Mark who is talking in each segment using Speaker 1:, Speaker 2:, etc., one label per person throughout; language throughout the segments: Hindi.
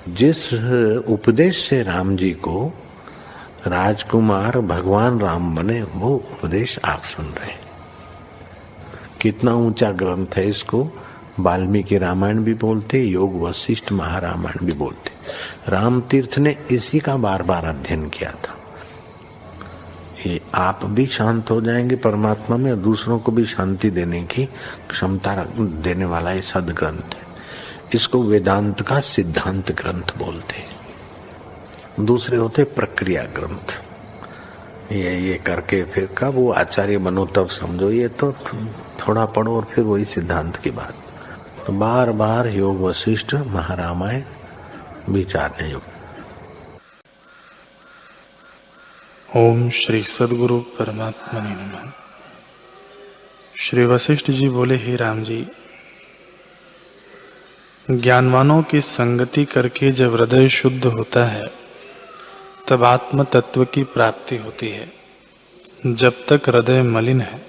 Speaker 1: जिस उपदेश से राम जी को राजकुमार भगवान राम बने, वो उपदेश आप सुन रहे हैं। कितना ऊंचा ग्रंथ है, इसको वाल्मीकि रामायण भी बोलते, योग वशिष्ठ महारामायण भी बोलते। राम तीर्थ ने इसी का बार बार अध्ययन किया था। ये आप भी शांत हो जाएंगे परमात्मा में, और दूसरों को भी शांति देने की क्षमता देने वाला ये सदग्रंथ है। इसको वेदांत का सिद्धांत ग्रंथ बोलते हैं। दूसरे होते प्रक्रिया ग्रंथ। ये करके फिर कब वो आचार्य बनो तब समझो, ये तो थोड़ा पढ़ो और फिर वही सिद्धांत की बात। तो बार बार योग वशिष्ठ महारामायण विचारने योग।
Speaker 2: ओम श्री सद्गुरु परमात्मने नमः। श्री वशिष्ठ जी बोले, हे राम जी, ज्ञानवानों की संगति करके जब हृदय शुद्ध होता है तब आत्म तत्व की प्राप्ति होती है। जब तक हृदय मलिन है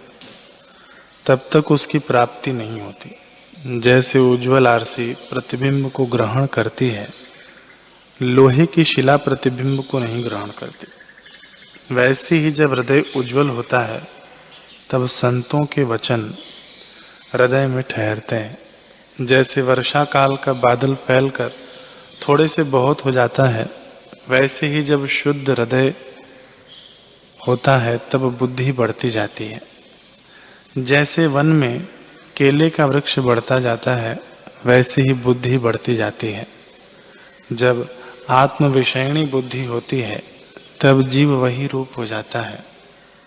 Speaker 2: तब तक उसकी प्राप्ति नहीं होती। जैसे उज्ज्वल आरसी प्रतिबिंब को ग्रहण करती है, लोहे की शिला प्रतिबिंब को नहीं ग्रहण करती। वैसे ही जब हृदय उज्ज्वल होता है तब संतों के वचन हृदय में ठहरते हैं। जैसे वर्षा काल का बादल फैलकर थोड़े से बहुत हो जाता है, वैसे ही जब शुद्ध हृदय होता है तब बुद्धि बढ़ती जाती है। जैसे वन में केले का वृक्ष बढ़ता जाता है, वैसे ही बुद्धि बढ़ती जाती है। जब आत्म विषयणी बुद्धि होती है तब जीव वही रूप हो जाता है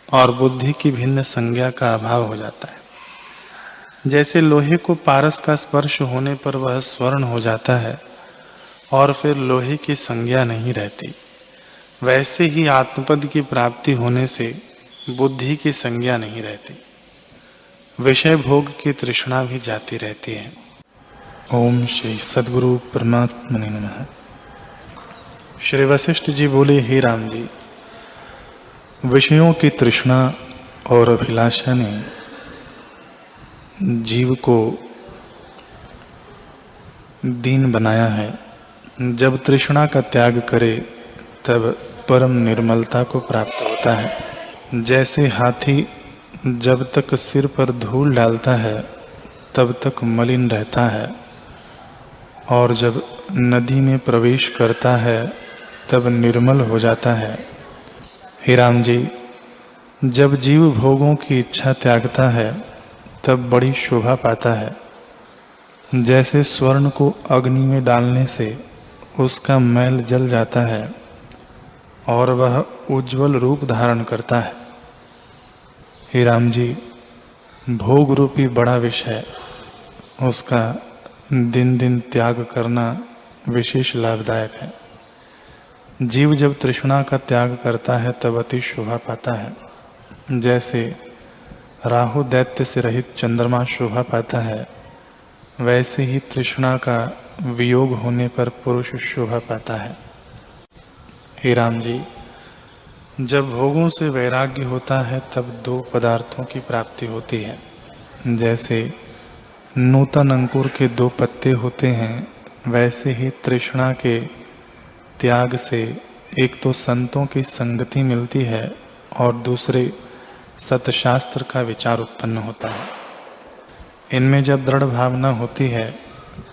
Speaker 2: और बुद्धि की भिन्न संज्ञा का अभाव हो जाता है। जैसे लोहे को पारस का स्पर्श होने पर वह स्वर्ण हो जाता है और फिर लोहे की संज्ञा नहीं रहती, वैसे ही आत्मपद की प्राप्ति होने से बुद्धि की संज्ञा नहीं रहती। विषय भोग की तृष्णा भी जाती रहती है। ओम श्री सद्गुरु परमात्मने नमः। श्री वशिष्ठ जी बोले, हे राम जी, विषयों की तृष्णा और अभिलाषा ने जीव को दीन बनाया है। जब तृष्णा का त्याग करे तब परम निर्मलता को प्राप्त होता है। जैसे हाथी जब तक सिर पर धूल डालता है तब तक मलिन रहता है, और जब नदी में प्रवेश करता है तब निर्मल हो जाता है। हे राम जी, जब जीव भोगों की इच्छा त्यागता है तब बड़ी शोभा पाता है। जैसे स्वर्ण को अग्नि में डालने से उसका मैल जल जाता है और वह उज्ज्वल रूप धारण करता है। हे राम जी, भोग रूपी बड़ा विषय, उसका दिन दिन त्याग करना विशेष लाभदायक है। जीव जब तृष्णा का त्याग करता है तब अति शोभा पाता है। जैसे राहु दैत्य से रहित चंद्रमा शोभा पाता है, वैसे ही तृष्णा का वियोग होने पर पुरुष शोभा पाता है। हे राम जी, जब भोगों से वैराग्य होता है तब दो पदार्थों की प्राप्ति होती है। जैसे नूतन अंकुर के दो पत्ते होते हैं, वैसे ही तृष्णा के त्याग से एक तो संतों की संगति मिलती है और दूसरे सतशास्त्र का विचार उत्पन्न होता है। इनमें जब दृढ़ भावना होती है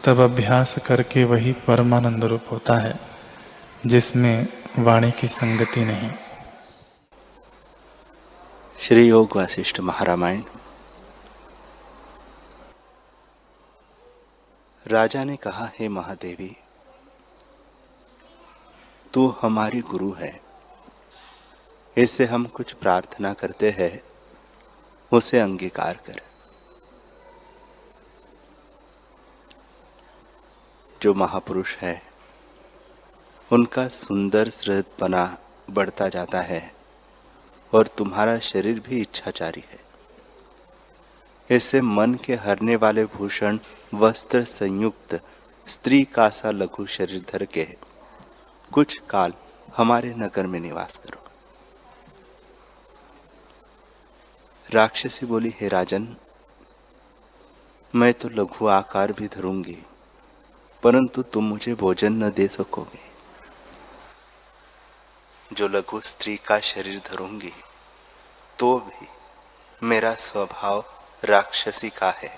Speaker 2: तब अभ्यास करके वही परमानंद रूप होता है, जिसमें वाणी की संगति नहीं।
Speaker 3: श्री योग वशिष्ठ महारामायण। राजा ने कहा, हे महादेवी, तू हमारी गुरु है, इससे हम कुछ प्रार्थना करते हैं, उसे अंगीकार कर। जो महापुरुष है उनका सुंदर सहृदपना बढ़ता जाता है और तुम्हारा शरीर भी इच्छाचारी है। इससे मन के हरने वाले भूषण वस्त्र संयुक्त स्त्री का सा लघु शरीर धर के कुछ काल हमारे नगर में निवास करो। राक्षसी बोली, हे राजन, मैं तो लघु आकार भी धरूंगी, परंतु तुम मुझे भोजन न दे सकोगे। जो लघु स्त्री का शरीर धरूंगी तो भी मेरा स्वभाव राक्षसी का है।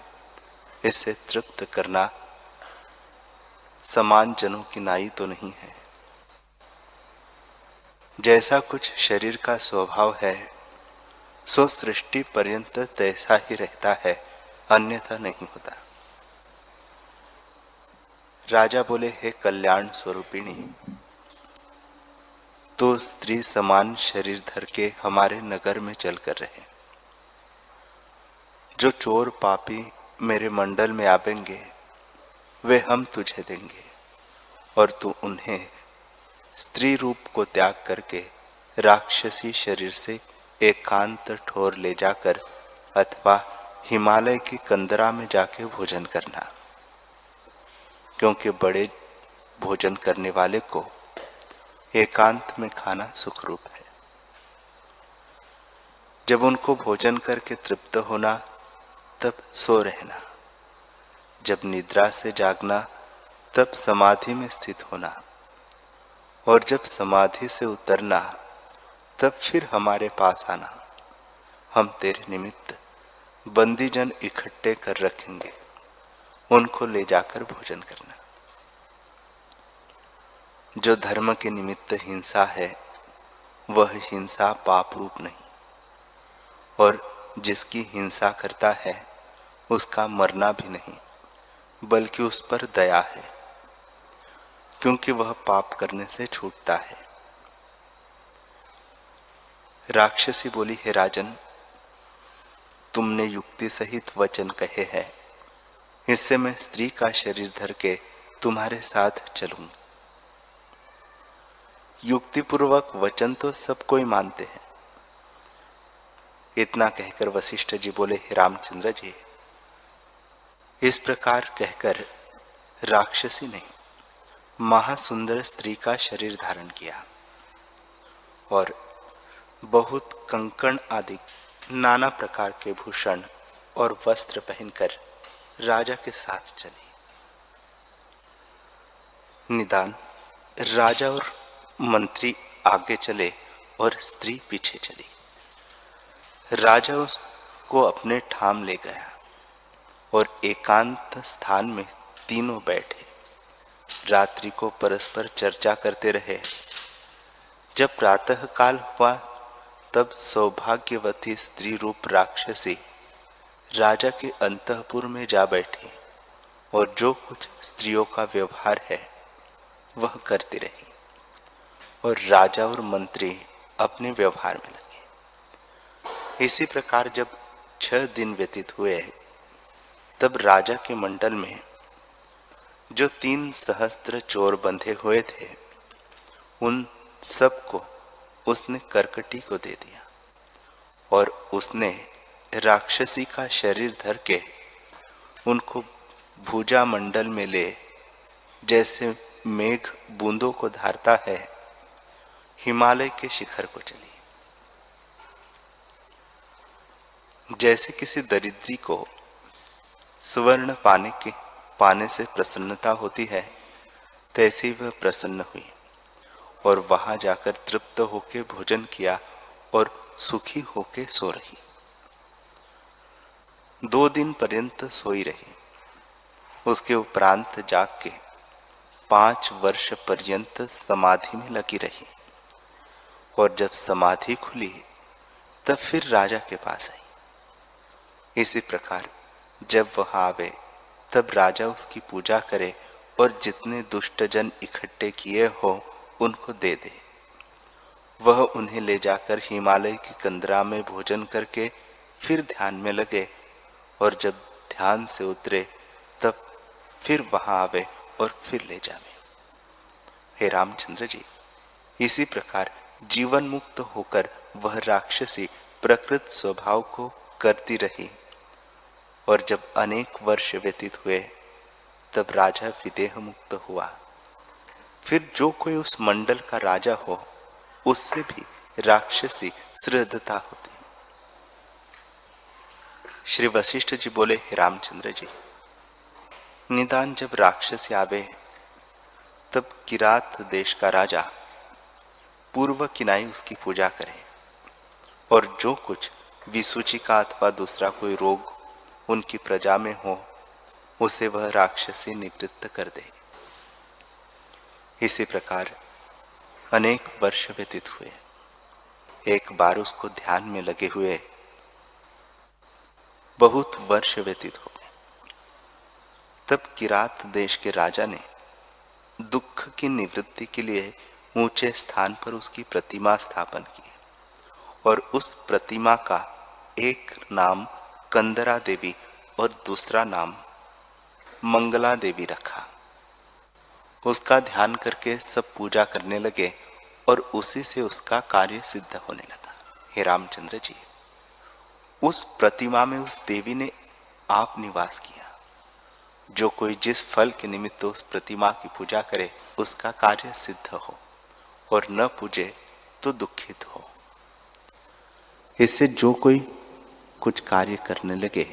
Speaker 3: इसे तृप्त करना समान जनों की नाई तो नहीं है। जैसा कुछ शरीर का स्वभाव है सो सृष्टि पर्यंत तैसा ही रहता है, अन्यथा नहीं होता। राजा बोले, हे कल्याण स्वरूपिणी, तो स्त्री समान शरीर धर के हमारे नगर में चल कर रहे। जो चोर पापी मेरे मंडल में आवेंगे वे हम तुझे देंगे और तू उन्हें स्त्री रूप को त्याग करके राक्षसी शरीर से एकांत ठोर ले जाकर अथवा हिमालय की कंदरा में जाके भोजन करना, क्योंकि बड़े भोजन करने वाले को एकांत में खाना सुखरूप है। जब उनको भोजन करके तृप्त होना तब सो रहना, जब निद्रा से जागना तब समाधि में स्थित होना, और जब समाधि से उतरना तब फिर हमारे पास आना। हम तेरे निमित्त बंदी जन इकट्ठे कर रखेंगे, उनको ले जाकर भोजन करना। जो धर्म के निमित्त हिंसा है वह हिंसा पाप रूप नहीं, और जिसकी हिंसा करता है उसका मरना भी नहीं, बल्कि उस पर दया है, क्योंकि वह पाप करने से छूटता है। राक्षसी बोली, हे राजन, तुमने युक्ति सहित वचन कहे हैं, इससे मैं स्त्री का शरीर धर के तुम्हारे साथ चलूंगी। युक्तिपूर्वक वचन तो सब कोई मानते हैं। इतना कहकर वशिष्ठ जी बोले, हे रामचंद्र जी, इस प्रकार कहकर राक्षसी ने महासुंदर स्त्री का शरीर धारण किया और बहुत कंकण आदि नाना प्रकार के भूषण और वस्त्र पहनकर राजा के साथ चली। निदान राजा और मंत्री आगे चले और स्त्री पीछे चली। राजा उसको अपने ठाम ले गया और एकांत स्थान में तीनों बैठे रात्रि को परस्पर चर्चा करते रहे। जब प्रातः काल हुआ तब सौभाग्यवती स्त्री रूप राक्षसी राजा के अंतःपुर में जा बैठी और जो कुछ स्त्रियों का व्यवहार है वह करती रही, और राजा और मंत्री अपने व्यवहार में लगे। इसी प्रकार जब 6 दिन व्यतीत हुए तब राजा के मंडल में जो 3 सहस्त्र चोर बंधे हुए थे उन सबको उसने करकटी को दे दिया, और उसने राक्षसी का शरीर धर के उनको भुजा मंडल में ले जैसे मेघ बूंदों को धारता है हिमालय के शिखर को चली। जैसे किसी दरिद्री को सुवर्ण पाने से प्रसन्नता होती है, तैसी वह प्रसन्न हुई और वहां जाकर तृप्त होके भोजन किया और सुखी होके सो रही। 2 दिन पर्यंत सोई रही। उसके उपरांत जाग के 5 वर्ष पर्यंत समाधि में लगी रही, और जब समाधि खुली तब फिर राजा के पास आई। इसी प्रकार जब वह आवे तब राजा उसकी पूजा करे और जितने दुष्टजन इकट्ठे किए हो उनको दे दे। वह उन्हें ले जाकर हिमालय की कंदरा में भोजन करके फिर ध्यान में लगे, और जब ध्यान से उतरे तब फिर वहां आवे और फिर ले जावे। हे रामचंद्र जी, इसी प्रकार जीवन मुक्त होकर वह राक्षसी प्रकृत स्वभाव को करती रही, और जब अनेक वर्ष व्यतीत हुए तब राजा विदेह मुक्त हुआ। फिर जो कोई उस मंडल का राजा हो उससे भी राक्षसी श्रद्धता होती। श्री वशिष्ठ जी बोले, हे रामचंद्र जी, निदान जब राक्षस आवे तब किरात देश का राजा पूर्व किनाई उसकी पूजा करे और जो कुछ विसूची का अथवा दूसरा कोई रोग उनकी प्रजा में हो उसे वह राक्षसी निवृत्त कर दे। इसी प्रकार अनेक वर्ष व्यतीत हुए। एक बार उसको ध्यान में लगे हुए बहुत वर्ष व्यतीत हो गए। तब किरात देश के राजा ने दुख की निवृत्ति के लिए ऊंचे स्थान पर उसकी प्रतिमा स्थापन की और उस प्रतिमा का एक नाम कंदरा देवी और दूसरा नाम मंगला देवी रखा। उसका ध्यान करके सब पूजा करने लगे और उसी से उसका कार्य सिद्ध होने लगा। हे रामचंद्र जी, उस प्रतिमा में उस देवी ने आप निवास किया। जो कोई जिस फल के निमित्त उस प्रतिमा की पूजा करे उसका कार्य सिद्ध हो और न पूजे तो दुखित हो। इससे जो कोई कुछ कार्य करने लगे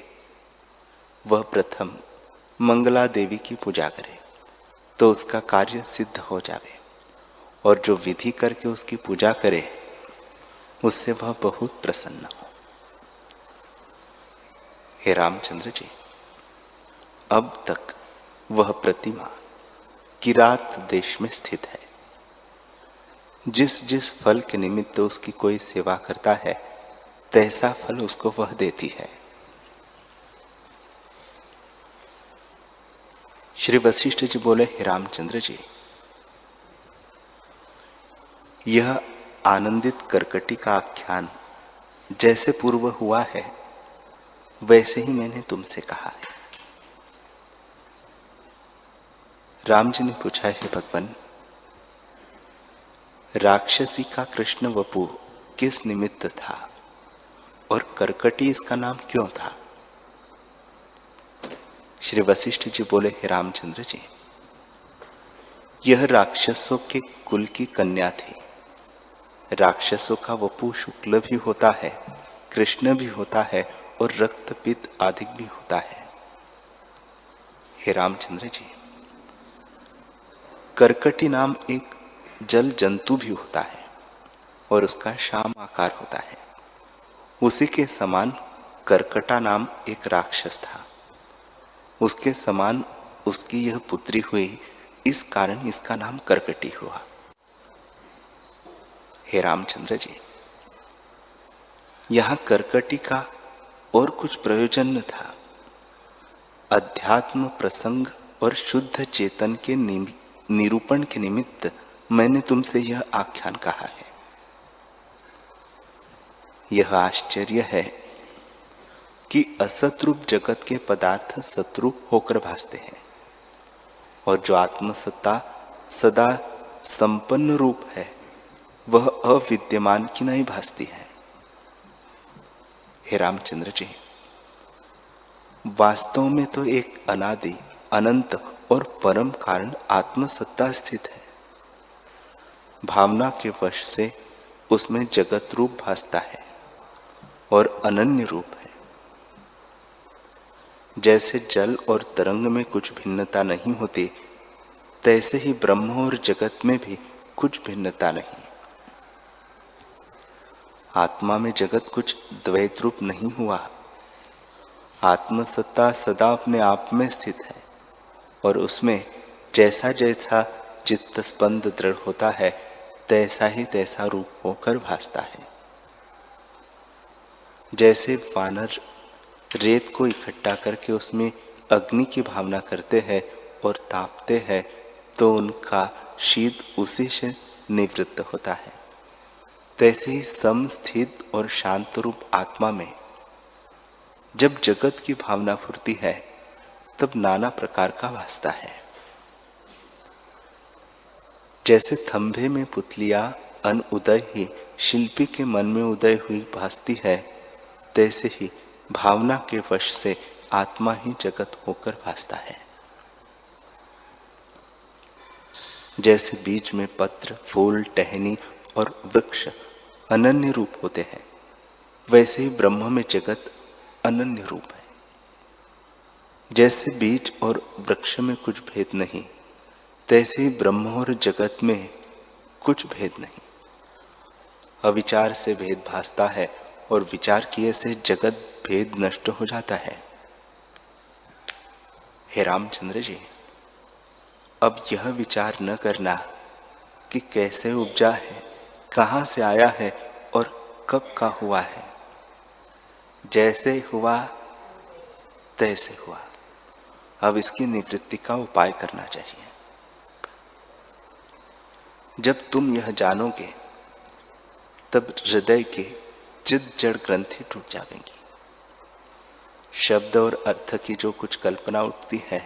Speaker 3: वह प्रथम मंगला देवी की पूजा करे तो उसका कार्य सिद्ध हो जावे और जो विधि करके उसकी पूजा करे उससे वह बहुत प्रसन्न हो। हे रामचंद्र जी, अब तक वह प्रतिमा किरात देश में स्थित है। जिस जिस फल के निमित्त उसकी कोई सेवा करता है तैसा फल उसको वह देती है। श्री वशिष्ठ जी बोले, हे रामचंद्र जी, यह आनंदित करकटी का आख्यान जैसे पूर्व हुआ है वैसे ही मैंने तुमसे कहा है। राम जी ने पूछा, हे भगवान, राक्षसी का कृष्ण वपु किस निमित्त था और करकटी इसका नाम क्यों था? श्री वशिष्ठ जी बोले, हे रामचंद्र जी, यह राक्षसों के कुल की कन्या थी। राक्षसों का वपु शुक्ल भी होता है, कृष्ण भी होता है और रक्तपित्त अधिक भी होता है। हे रामचंद्र जी, करकटी नाम एक जल जंतु भी होता है और उसका श्याम आकार होता है। उसी के समान करकटा नाम एक राक्षस था। उसके समान उसकी यह पुत्री हुई, इस कारण इसका नाम करकटी हुआ। हे रामचंद्र जी, यहां करकटी का और कुछ प्रयोजन न था। अध्यात्म प्रसंग और शुद्ध चेतन के निरूपण के निमित्त मैंने तुमसे यह आख्यान कहा है। यह आश्चर्य है कि असतरूप जगत के पदार्थ सतरूप होकर भासते हैं और जो आत्मसत्ता सदा संपन्न रूप है वह अविद्यमान की नहीं भासती है। हे रामचंद्र जी, वास्तव में तो एक अनादि, अनंत और परम कारण आत्मसत्ता स्थित है। भावना के वश से उसमें जगत रूप भासता है और अनन्य रूप है। जैसे जल और तरंग में कुछ भिन्नता नहीं होती, तैसे ही ब्रह्म और जगत में भी कुछ भिन्नता नहीं। आत्मा में जगत कुछ द्वैत रूप नहीं हुआ। आत्मसत्ता सदा अपने आप में स्थित है और उसमें जैसा जैसा चित्त स्पंद दृढ़ होता है तैसा ही तैसा रूप होकर भासता है। जैसे वानर रेत को इकट्ठा करके उसमें अग्नि की भावना करते हैं और तापते हैं तो उनका शीत उसी से निवृत्त होता है, तैसे ही समस्थित और शांत रूप आत्मा में जब जगत की भावना फुरती है तब नाना प्रकार का भासता है। जैसे थंभे में पुतलियां अन उदय ही शिल्पी के मन में उदय हुई भासती है, तैसे ही भावना के वश से आत्मा ही जगत होकर भासता है। जैसे बीज में पत्र, फूल, टहनी और वृक्ष अनन्य रूप होते हैं, वैसे ही ब्रह्म में जगत अनन्य रूप है। जैसे बीज और वृक्ष में कुछ भेद नहीं, तैसे ही ब्रह्म और जगत में कुछ भेद नहीं। अविचार से भेद भासता है और विचार किए से जगत भेद नष्ट हो जाता है। हे रामचंद्र जी, अब यह विचार न करना कि कैसे उपजा है, कहाँ से आया है और कब का हुआ है। जैसे हुआ तैसे हुआ। अब इसकी निवृत्ति का उपाय करना चाहिए। जब तुम यह जानोगे तब हृदय के चित जड़ ग्रंथि टूट जाएंगी। शब्द और अर्थ की जो कुछ कल्पना उठती है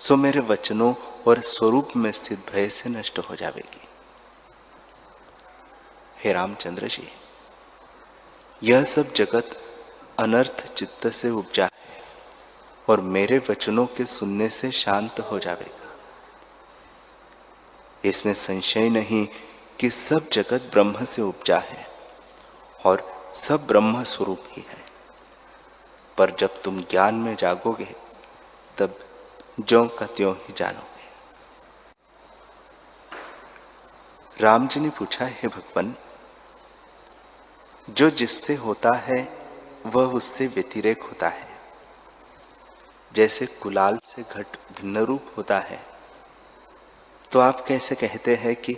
Speaker 3: सो मेरे वचनों और स्वरूप में स्थित भय से नष्ट हो जाएगी। हे रामचंद्र जी, यह सब जगत अनर्थ चित्त से उपजा है और मेरे वचनों के सुनने से शांत हो जाएगा। इसमें संशय नहीं कि सब जगत ब्रह्म से उपजा है और सब ब्रह्म स्वरूप ही है। पर जब तुम ज्ञान में जागोगे तब ज्यों का त्यों ही जानोगे। राम जी ने पूछा, हे भगवान, जो जिससे होता है वह उससे व्यतिरेक होता है। जैसे कुलाल से घट भिन्न रूप होता है, तो आप कैसे कहते हैं कि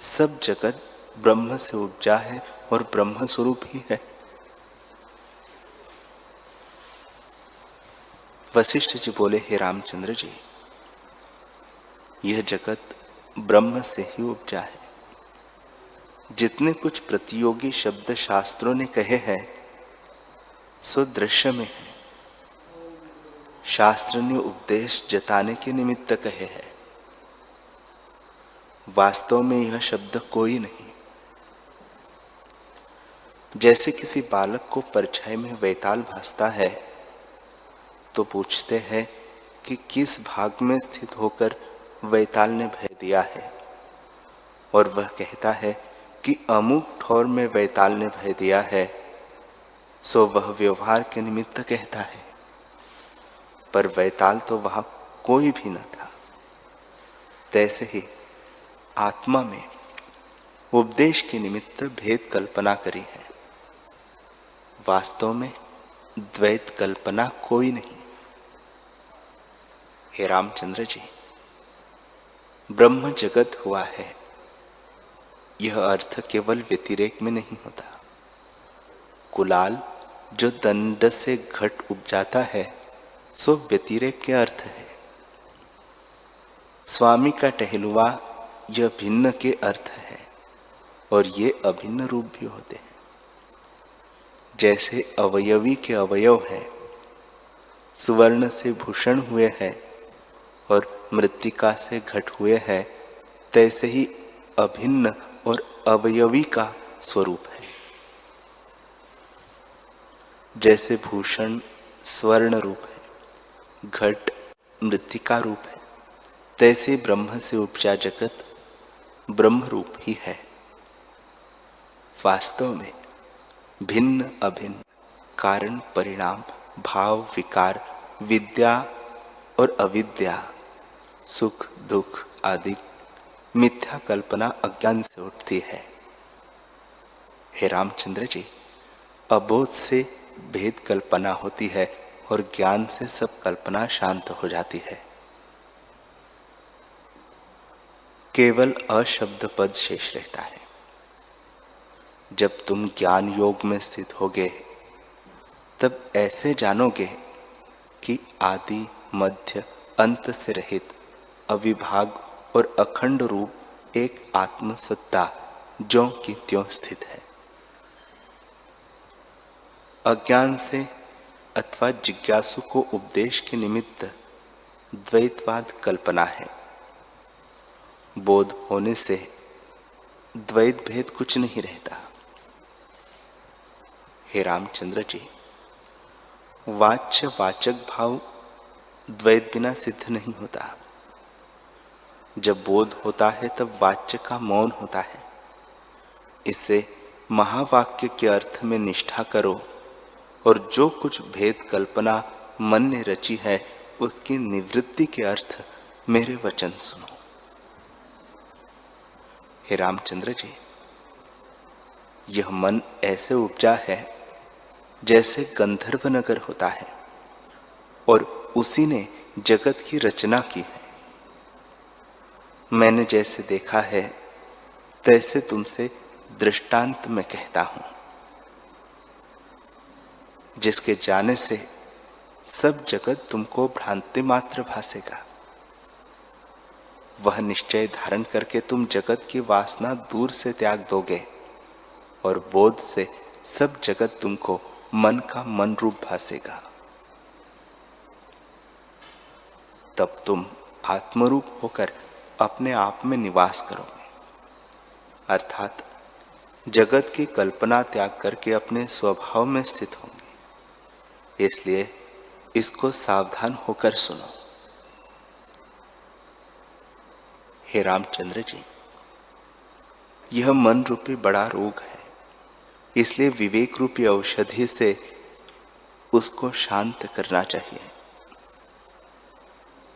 Speaker 3: सब जगत ब्रह्म से उपजा है और ब्रह्म स्वरूप ही है? वशिष्ठ जी बोले, हे रामचंद्र जी, यह जगत ब्रह्म से ही उपजा है। जितने कुछ प्रतियोगी शब्द शास्त्रों ने कहे हैं सो दृश्य में है। शास्त्र ने उपदेश जताने के निमित्त कहे हैं। वास्तव में यह शब्द कोई नहीं। जैसे किसी बालक को परछाई में वैताल भासता है तो पूछते हैं कि किस भाग में स्थित होकर वैताल ने भय दिया है, और वह कहता है कि अमुक ठौर में वैताल ने भय दिया है, सो वह व्यवहार के निमित्त कहता है, पर वैताल तो वहां कोई भी न था। तैसे ही आत्मा में उपदेश के निमित्त भेद कल्पना करी है। वास्तव में द्वैत कल्पना कोई नहीं। हे रामचंद्र जी, ब्रह्म जगत हुआ है, यह अर्थ केवल व्यतिरेक में नहीं होता। कुलाल जो दंड से घट उपजाता है सो व्यतिरेक के अर्थ है। स्वामी का टहलुआ यह भिन्न के अर्थ है और ये अभिन्न रूप भी होते हैं। जैसे अवयवी के अवयव है, सुवर्ण से भूषण हुए हैं और मृत्तिका से घट हुए हैं, तैसे ही अभिन्न और अवयवी का स्वरूप है। जैसे भूषण स्वर्ण रूप है, घट मृत्तिका रूप है, तैसे ब्रह्म से उपजा जगत ब्रह्म रूप ही है। वास्तव में भिन्न अभिन्न कारण परिणाम भाव विकार विद्या और अविद्या सुख दुख आदि मिथ्या कल्पना अज्ञान से उठती है। हे रामचंद्र जी, अबोध से भेद कल्पना होती है और ज्ञान से सब कल्पना शांत हो जाती है। केवल अशब्द पद शेष रहता है। जब तुम ज्ञान योग में स्थित होगे तब ऐसे जानोगे कि आदि मध्य अंत से रहित अविभाग और अखंड रूप एक आत्मसत्ता ज्यों की त्यों स्थित है। अज्ञान से अथवा जिज्ञासु को उपदेश के निमित्त द्वैतवाद कल्पना है। बोध होने से द्वैत भेद कुछ नहीं रहता। हे रामचंद्र जी, वाच्य वाचक भाव द्वैत बिना सिद्ध नहीं होता। जब बोध होता है तब वाच्य का मौन होता है। इससे महावाक्य के अर्थ में निष्ठा करो और जो कुछ भेद कल्पना मन ने रची है उसकी निवृत्ति के अर्थ मेरे वचन सुनो। हे रामचंद्र जी, यह मन ऐसे उपजा है जैसे गंधर्व नगर होता है और उसी ने जगत की रचना की है। मैंने जैसे देखा है तैसे तुमसे दृष्टांत में कहता हूं, जिसके जाने से सब जगत तुमको भ्रांति मात्र भासेगा। वह निश्चय धारण करके तुम जगत की वासना दूर से त्याग दोगे और बोध से सब जगत तुमको मन का मन रूप भासेगा। तब तुम आत्मरूप होकर अपने आप में निवास करोगे, अर्थात जगत की कल्पना त्याग करके अपने स्वभाव में स्थित होंगे। इसलिए इसको सावधान होकर सुनो। हे रामचंद्र जी, यह मन रूपी बड़ा रोग है, इसलिए विवेक रूपी औषधि से उसको शांत करना चाहिए।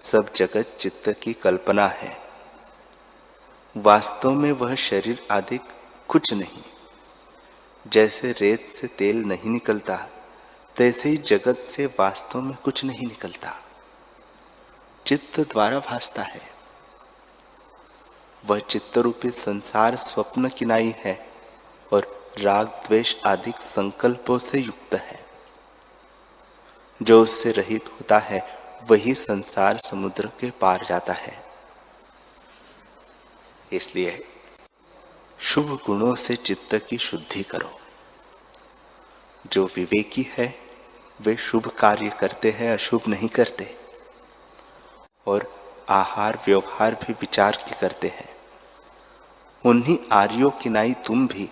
Speaker 3: सब जगत चित्त की कल्पना है, वास्तव में वह शरीर आदि कुछ नहीं। जैसे रेत से तेल नहीं निकलता, तैसे ही जगत से वास्तव में कुछ नहीं निकलता, चित्त द्वारा भासता है। वह चित्त रूपी संसार स्वप्न किनाई है और राग द्वेष आदि संकल्पों से युक्त है। जो उससे रहित होता है वही संसार समुद्र के पार जाता है। इसलिए शुभ गुणों से चित्त की शुद्धि करो। जो विवेकी है वे शुभ कार्य करते हैं, अशुभ नहीं करते, और आहार व्यवहार भी विचार के करते हैं। उन्हीं आर्यों की नाई तुम भी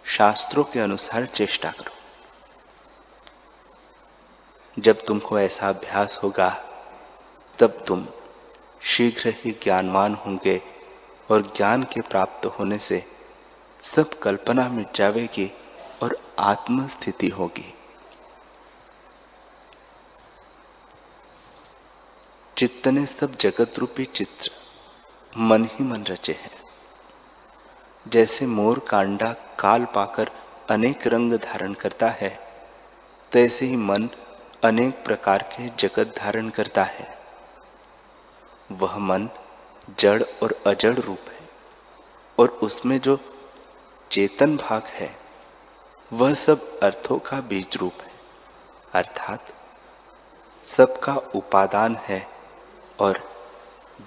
Speaker 3: शास्त्रों के अनुसार चेष्टा करो। जब तुमको ऐसा अभ्यास होगा तब तुम शीघ्र ही ज्ञानवान होंगे और ज्ञान के प्राप्त होने से सब कल्पना मिट जाएगी और आत्म स्थिति होगी। चित्त ने सब जगत रूपी चित्र मन ही मन रचे हैं। जैसे मोर कांडा काल पाकर अनेक रंग धारण करता है, तैसे ही मन अनेक प्रकार के जगत धारण करता है। वह मन जड़ और अजड़ रूप है और उसमें जो चेतन भाग है वह सब अर्थों का बीज रूप है, अर्थात सबका उपादान है और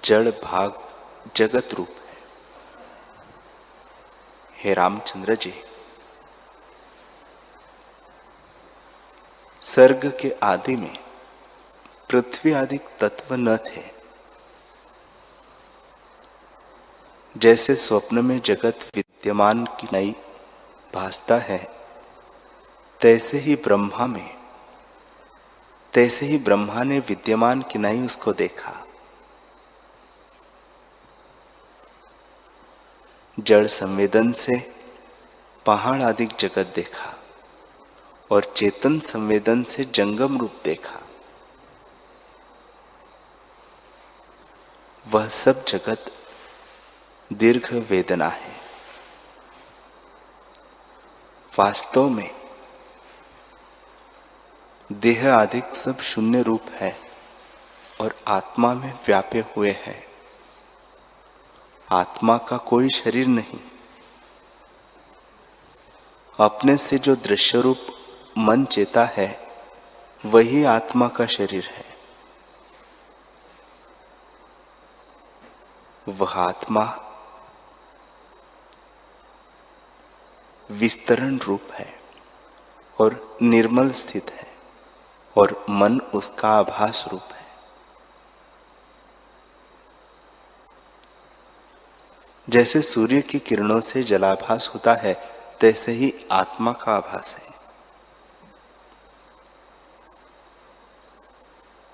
Speaker 3: जड़ भाग जगत रूप है। हे रामचंद्र जी, सर्ग के आदि में पृथ्वी आदि तत्व न थे। जैसे स्वप्न में जगत विद्यमान की नई भासता है, तैसे ही ब्रह्मा ने विद्यमान की नई उसको देखा। जड़ संवेदन से पहाड़ आदि जगत देखा और चेतन संवेदन से जंगम रूप देखा। वह सब जगत दीर्घ वेदना है। वास्तव में देह आदि सब शून्य रूप है और आत्मा में व्यापे हुए हैं। आत्मा का कोई शरीर नहीं। अपने से जो दृश्य रूप मन चेता है वही आत्मा का शरीर है। वह आत्मा विस्तरण रूप है और निर्मल स्थित है और मन उसका आभास रूप है। जैसे सूर्य की किरणों से जलाभास होता है, तैसे ही आत्मा का आभास है।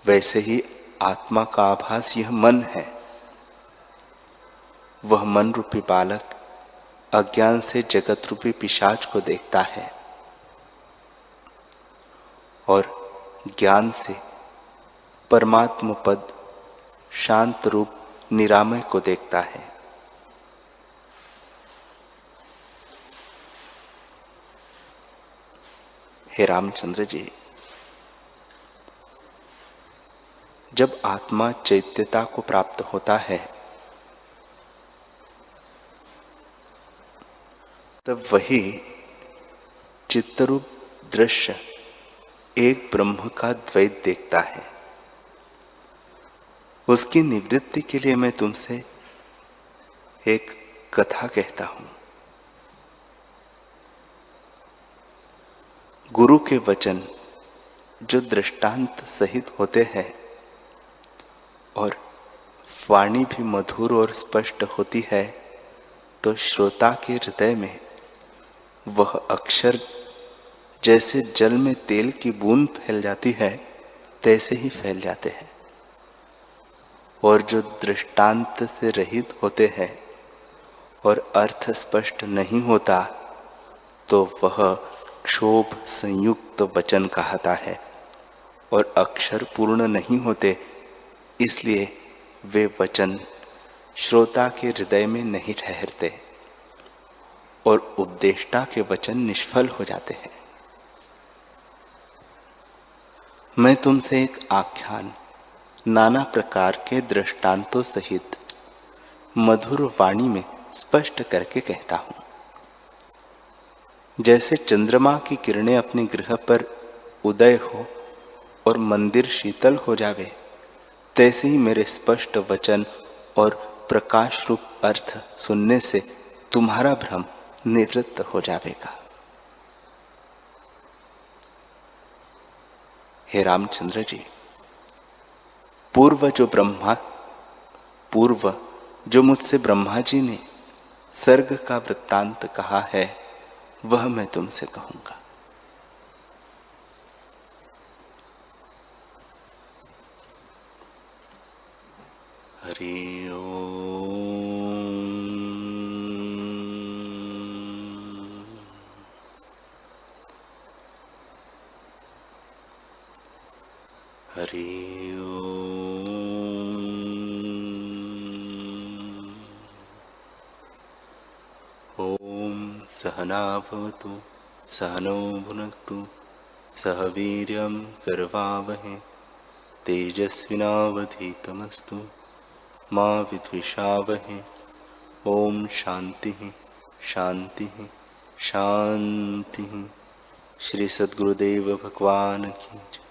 Speaker 3: वैसे ही आत्मा का आभास यह मन है। वह मन रूपी बालक अज्ञान से जगत रूपी पिशाच को देखता है और ज्ञान से परमात्म पद शांत रूप निरामय को देखता है। हे रामचंद्र जी, जब आत्मा चैत्यता को प्राप्त होता है तब वही चित्तरूप दृश्य एक ब्रह्म का द्वैत देखता है। उसकी निवृत्ति के लिए मैं तुमसे एक कथा कहता हूं। गुरु के वचन जो दृष्टांत सहित होते हैं और वाणी भी मधुर और स्पष्ट होती है, तो श्रोता के हृदय में वह अक्षर जैसे जल में तेल की बूंद फैल जाती है तैसे ही फैल जाते हैं। और जो दृष्टांत से रहित होते हैं और अर्थ स्पष्ट नहीं होता, तो वह क्षोभ संयुक्त वचन कहता है। और अक्षर पूर्ण नहीं होते, इसलिए वे वचन श्रोता के हृदय में नहीं ठहरते और उपदेष्टा के वचन निष्फल हो जाते हैं। मैं तुमसे एक आख्यान नाना प्रकार के दृष्टांतों सहित मधुर वाणी में स्पष्ट करके कहता हूं। जैसे चंद्रमा की किरणें अपने गृह पर उदय हो और मंदिर शीतल हो जावे, तैसे ही मेरे स्पष्ट वचन और प्रकाश रूप अर्थ सुनने से तुम्हारा भ्रम निवृत्त हो जाएगा। हे रामचंद्र जी, पूर्व जो मुझसे ब्रह्मा जी ने सर्ग का वृत्तांत कहा है, वह मैं तुमसे कहूंगा। हरि ओम। हरि ओम। सहना भवतु सहनौ भुनक्तु सह वीर्यं करवावहै तेजस्विनावधीतमस्तु मा विद्विषावहै। ओम शांति शांति शांति। श्री सद्गुरुदेव भगवान की जय।